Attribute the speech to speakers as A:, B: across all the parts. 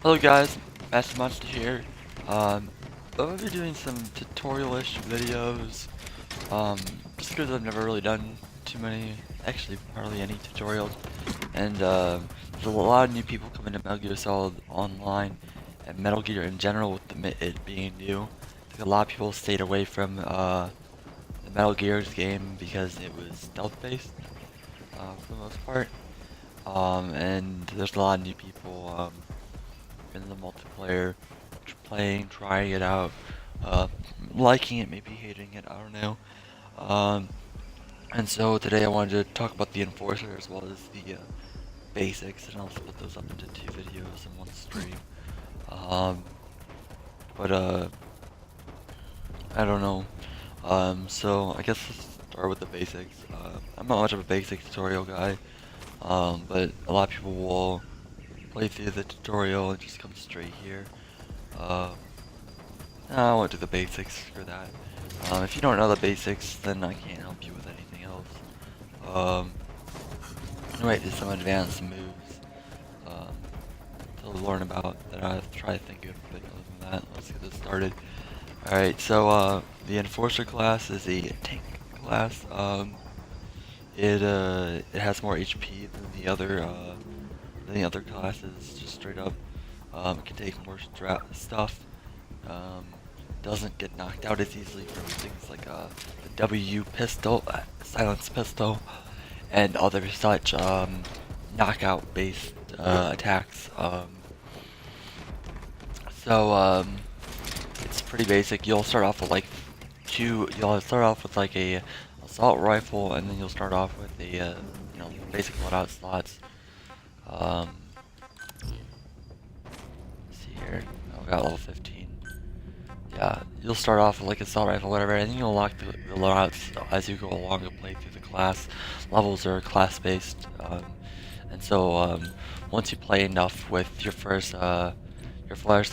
A: Hello guys, Master Monster here. I'm gonna be doing some tutorial-ish videos. Just because I've never really done too many, actually hardly any tutorials, and there's a lot of new people coming to Metal Gear Solid Online and Metal Gear in general with it being new. I think a lot of people stayed away from the Metal Gear's game because it was stealth-based for the most part. And there's a lot of new people. In the multiplayer, playing, trying it out, uh, liking it, maybe hating it, I don't know. Um, and so today I wanted to talk about the Enforcer as well as the basics, and I'll split those up into two videos in one stream. Um, but I don't know. So I guess let's start with the basics. I'm not much of a basic tutorial guy, but a lot of people will play through the tutorial and just come straight here. Uh, I won't do the basics for that. If you don't know the basics, then I can't help you with anything else. Um, anyway, there's some advanced moves um, to learn about that I've tried to think of, but other than that, let's get this started. Alright, so the Enforcer class is a tank class. It has more HP than the other classes, just straight up. It can take more stuff. Um, doesn't get knocked out as easily from things like the W pistol, silence pistol, and other such knockout-based attacks. So it's pretty basic. You'll start off with like You'll start off with like a assault rifle, and then you'll start off with a basic loadout slots. Um, let's see here. Oh, we got level 15. Yeah, you'll start off with like assault rifle, whatever, and then you'll unlock the loadouts as you go along and play through the class. Levels are class-based, and so once you play enough with your first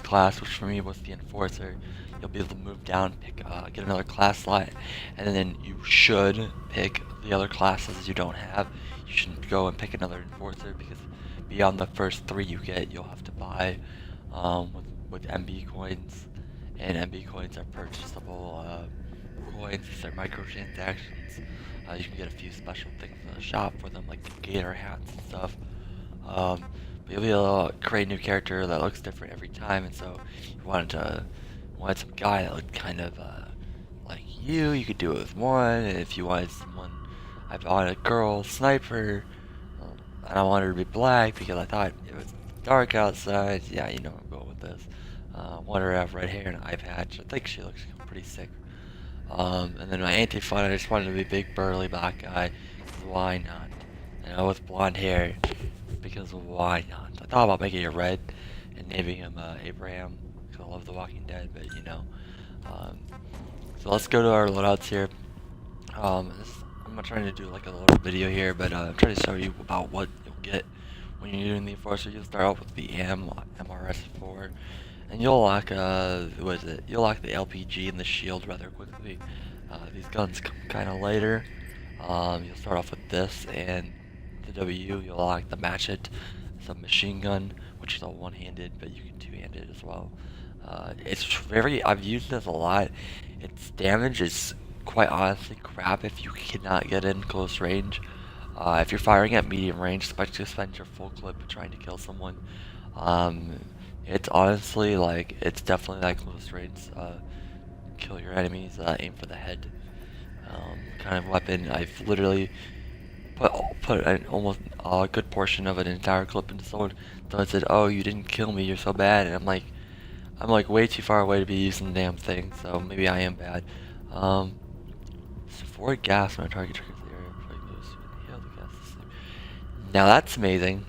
A: class, which for me was the Enforcer, you'll be able to move down, get another class slot, and then you should pick the other classes you don't have. You shouldn't go and pick another Enforcer because beyond the first three you get, you'll have to buy with MB coins, and MB coins are purchasable coins. These are microtransactions. You can get a few special things in the shop for them, like the gator hats and stuff. But you'll be able to create a new character that looks different every time, and so you wanted some guy that looked kind of like you could do it with one, and if you wanted someone, I wanted a girl sniper, and I wanted her to be black because I thought it was dark outside. Yeah, you know I'm going with this. Wanted her to have red hair and an eye patch. I think she looks pretty sick. And then my anti-fun, I just wanted to be a big burly black guy, because why not? You know, with blonde hair, because why not? I thought about making it red and naming him Abraham, because I love The Walking Dead, but you know. So let's go to our loadouts here. I'm not trying to do like a little video here, but I'm trying to show you about what you'll get when you're doing the Enforcer. You'll start off with the MRS4, and you'll lock what is it? You'll lock the LPG and the shield rather quickly. These guns come kind of later. You'll start off with this and the W. You'll lock the Matchet, it's a machine gun, which is all one-handed, but you can two-handed as well. I've used this a lot. Its damage is quite honestly crap if you cannot get in close range. If you're firing at medium range, especially to spend your full clip trying to kill someone, it's honestly like, it's definitely that close range, kill your enemies, aim for the head, kind of weapon. I've literally put almost a good portion of an entire clip into someone. Someone said, "Oh, you didn't kill me, you're so bad," and I'm like way too far away to be using the damn thing, so maybe I am bad. So 4 gas when I target triggers the area before it goes to inhale the gas to sleep. Now that's amazing.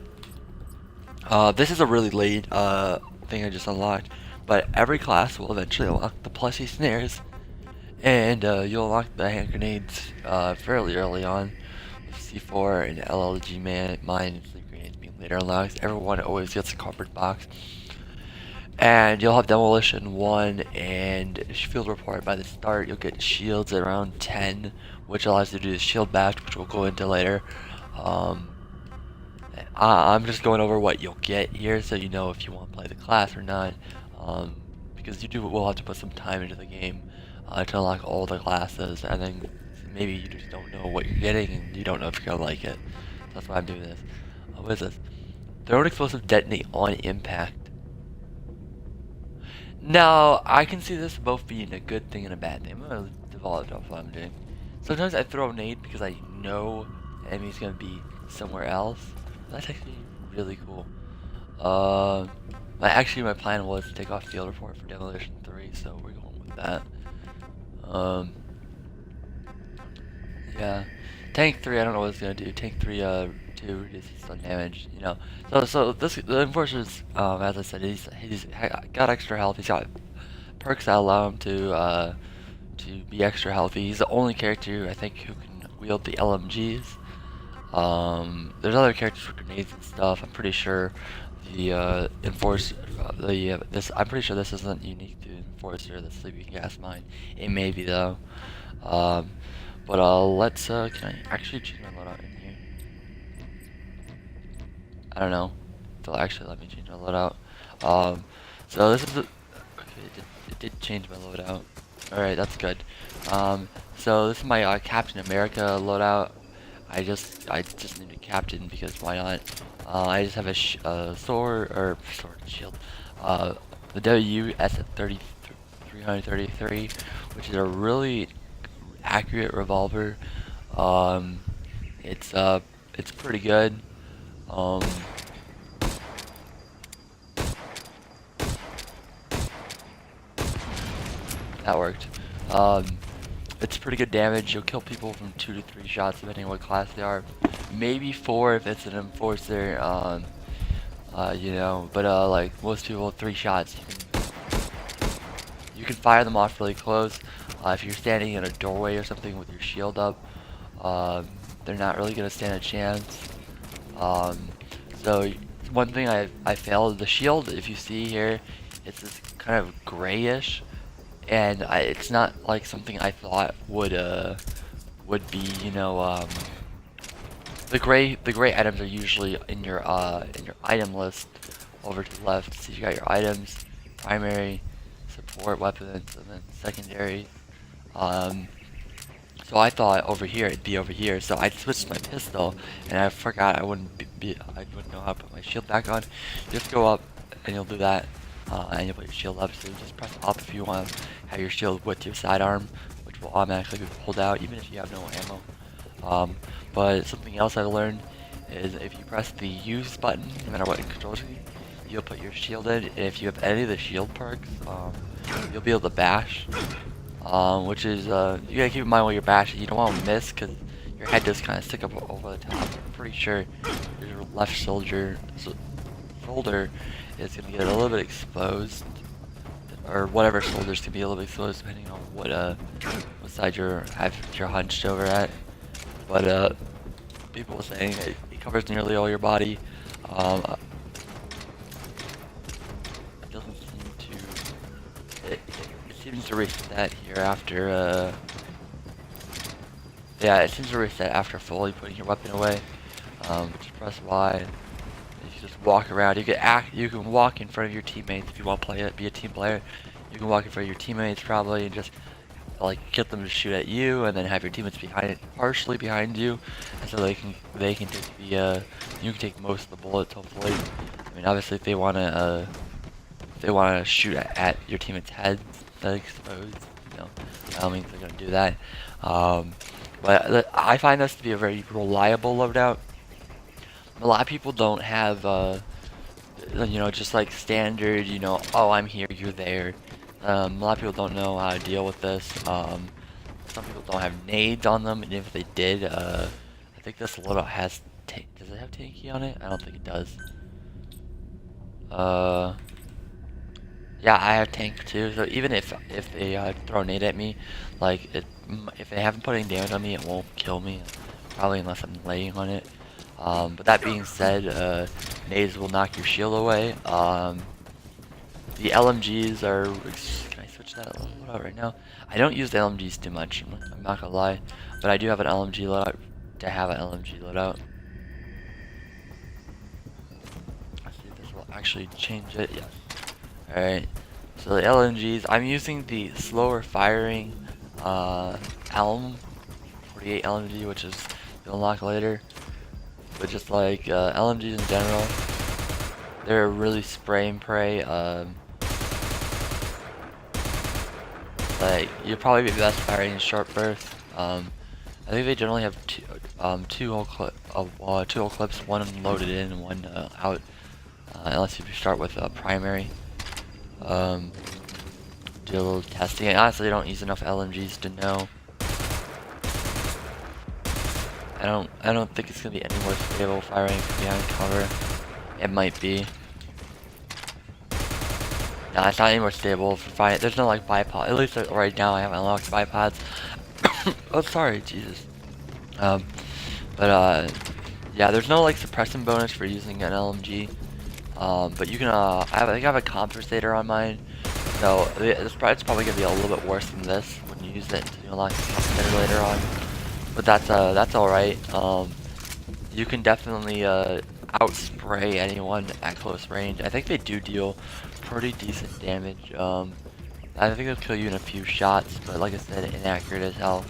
A: This is a really late thing I just unlocked, but every class will eventually unlock the plushy snares, and you'll unlock the hand grenades fairly early on with C4 and LLG mine and sleep grenades being later unlocked. Everyone always gets a cardboard box. And you'll have Demolition 1 and Field Report by the start. You'll get shields at around 10, which allows you to do the shield bash, which we'll go into later. I'm just going over what you'll get here so you know if you want to play the class or not. Because you will have to put some time into the game to unlock all the classes, and then maybe you just don't know what you're getting and you don't know if you're going to like it. So that's why I'm doing this. What is this? Throw an explosive detonate on impact. Now, I can see this both being a good thing and a bad thing. I'm going to develop off what I'm doing. Sometimes I throw a nade because I know the enemy's going to be somewhere else. That's actually really cool. Actually, my plan was to take off field report for Demolition 3, so we're going with that. Yeah. Tank 3, I don't know what it's gonna do. Tank 3, 2 reduces some damage, you know. So the Enforcer's, as I said, he's got extra health. He's got perks that allow him to be extra healthy. He's the only character, I think, who can wield the LMGs. There's other characters with grenades and stuff. I'm pretty sure the Enforcer, I'm pretty sure this isn't unique to Enforcer, the sleeping gas mine. It may be though. But let's can I actually change my loadout in here? I don't know. They'll actually let me change my loadout. So this is okay. It did change my loadout. All right, that's good. So this is my Captain America loadout. I just need a captain because why not? I just have a sword shield. The WS at 333, which is a really accurate revolver. It's pretty good. That worked. It's pretty good damage. You'll kill people from 2 to 3 shots depending on what class they are. Maybe 4 if it's an enforcer. You know, but like most people, 3 shots. You can fire them off really close. If you're standing in a doorway or something with your shield up, they're not really gonna stand a chance. So one thing I failed, the shield, if you see here, it's this kind of grayish, and it's not like something I thought would be, you know, the gray items are usually in your item list over to the left. So you got your items, primary, support, weapons, and then secondary. So I thought over here it'd be over here, so I switched my pistol, and I forgot I wouldn't know how to put my shield back on. You just go up, and you'll do that, and you'll put your shield up. So you just press up if you want to have your shield with your sidearm, which will automatically be pulled out, even if you have no ammo. But something else I learned is if you press the use button, no matter what controls you'll put your shield in, and if you have any of the shield perks, you'll be able to bash. Which is, you gotta keep in mind while you're bashing, you don't want to miss, because your head does kind of stick up over the top. I'm pretty sure your left shoulder is going to get a little bit exposed, or whatever shoulders can be a little bit exposed depending on what side you're hunched over at. But people were saying it covers nearly all your body. It doesn't seem to. It seems to reset here after. Yeah, it seems to reset after fully putting your weapon away. Just press Y. You just walk around. You can walk in front of your teammates if you want to play it. Be a team player. You can walk in front of your teammates probably and just like get them to shoot at you, and then have your teammates partially behind you, and so they can take the you can take most of the bullets hopefully. I mean, obviously if they wanna shoot at your teammates' heads that exposed, you know, by all means they're gonna do that. But I find this to be a very reliable loadout. A lot of people don't have, you know, just like standard, you know, oh, I'm here, you're there. A lot of people don't know how to deal with this. Some people don't have nades on them, and if they did, I think this loadout has, does it have tanky on it? I don't think it does. Yeah, I have tank too, so even if they throw a nade at me, like, if they haven't put any damage on me, it won't kill me, probably unless I'm laying on it. But that being said, nades will knock your shield away. The LMGs are, can I switch that loadout right now? I don't use the LMGs too much, I'm not gonna lie, but I do have an LMG loadout to have an LMG loadout. actually change it. Yeah. Alright. So the LMGs, I'm using the slower firing Elm 48 LMG, which is you'll unlock later. But just like LMGs in general, they're really spray and pray. Like you'll probably be best firing in short bursts. I think they generally have two whole clips, one loaded in and one out, unless if you start with primary. Do a little testing. And honestly, I don't use enough LMGs to know. I don't think it's gonna be any more stable firing from behind cover. It might be. Nah, it's not any more stable for fighting. There's no like bipod. At least right now I haven't unlocked bipods. Oh, sorry, Jesus. Yeah, there's no like suppression bonus for using an LMG. But you can I think I have a compensator on mine, so it's probably gonna be a little bit worse than this when you use it to unlock the compensator later on. But that's all right. You can definitely outspray anyone at close range. I think they do deal pretty decent damage. I think they'll kill you in a few shots, but like I said, inaccurate as hell.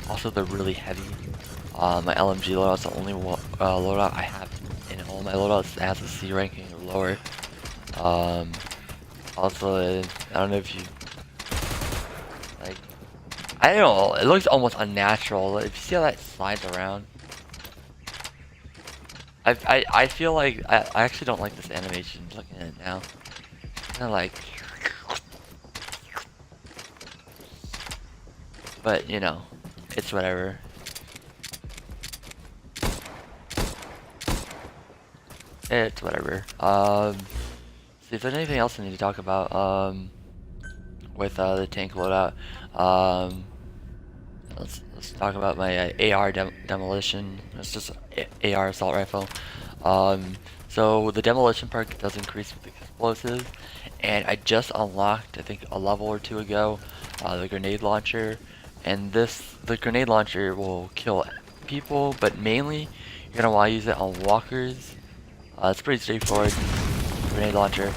A: Also, they're really heavy. My LMG loadout's the only loadout I have in all my loadouts that has a C ranking or lower. Also, I don't know if you like. I don't know. It looks almost unnatural. If you see how that slides around, I feel like I actually don't like this animation. Looking at it now, kind of like. But you know, it's whatever. It's whatever. See if there's anything else I need to talk about. With the tank loadout. Let's talk about my AR demolition. It's just AR assault rifle. So the demolition perk does increase with explosives, and I just unlocked, I think a level or two ago, the grenade launcher. And the grenade launcher will kill people, but mainly you're gonna want to use it on walkers. It's pretty straightforward. Grenade launcher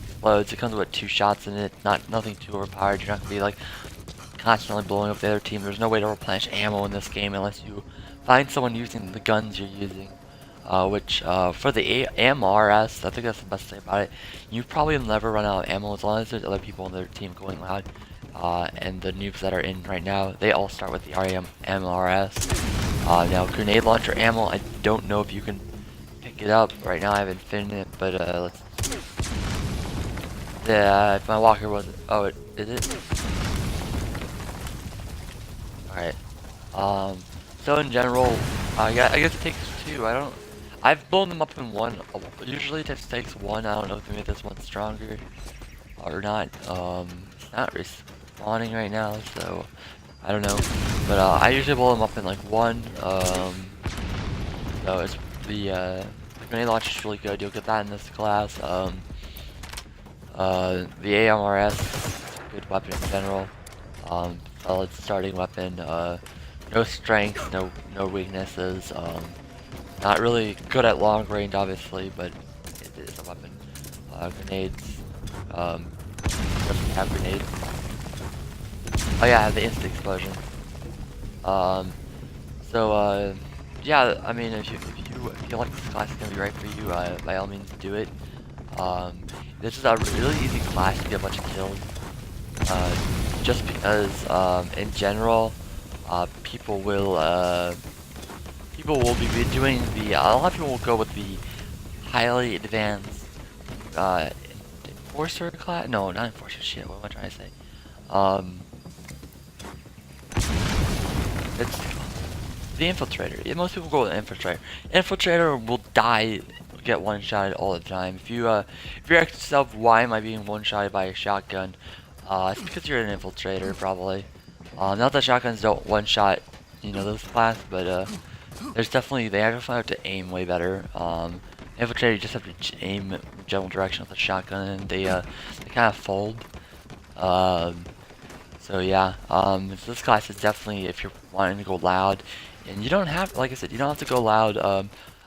A: explodes. It comes with 2 shots in it. Nothing too overpowered. You're not gonna be like constantly blowing up the other team. There's no way to replenish ammo in this game unless you find someone using the guns you're using. Which for the MRS, I think that's the best thing about it. You probably never run out of ammo as long as there's other people on their team going loud. And the noobs that are in right now, they all start with the MRS. Now grenade launcher ammo, I don't know if you can pick it up right now. I haven't finished it, but let's. Yeah, if my walker wasn't. Oh, is it? Alright. So in general, I guess it takes 2. I've blown them up in 1. Usually it just takes 1. I don't know if they made this one stronger or not. It's not respawning right now, so I don't know. But I usually blow them up in like 1. So it's the grenade launcher is really good. You'll get that in this class. The AMRS is a good weapon in general. Solid starting weapon. No strength, no weaknesses. Not really good at long range, obviously, but it is a weapon. Grenades. Doesn't have grenades. Oh yeah, the instant explosion. Yeah, I mean, if you feel like this class is gonna be right for you, by all means do it. This is a really easy class to get a bunch of kills. Just because, in general, people will be doing the. A lot of people will go with the highly advanced enforcer class. No, not enforcer. Shit, what am I trying to say? It's the infiltrator. Yeah, most people go with infiltrator. Infiltrator will die, get one-shotted all the time. If you asking yourself why am I being one-shotted by a shotgun, it's because you're an infiltrator probably. Not that shotguns don't one-shot, you know, this class, but there's definitely they definitely have to aim way better. Infiltrator, you just have to aim in the general direction with the shotgun, and they kind of fold. So yeah, this class is definitely if you're wanting to go loud, and you don't have, like I said, you don't have to go loud.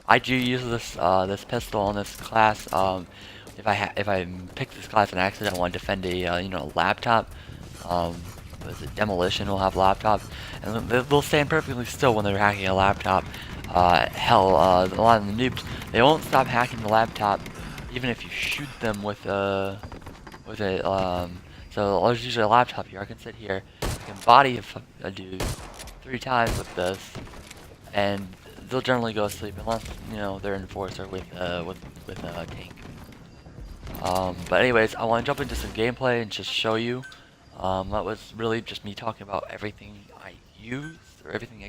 A: I do use this pistol in this class. If I pick this class in accident, I want to defend a you know, laptop. What is it? Demolition will have laptops, and they'll stand perfectly still when they're hacking a laptop. Hell, a lot of the noobs, they won't stop hacking the laptop, even if you shoot them with a so there's usually a laptop here. I can sit here, I can body a dude 3 times with this, and they'll generally go to sleep unless, you know, they're in force or with a tank. But anyways, I want to jump into some gameplay and just show you. That was really just me talking about everything I use or everything I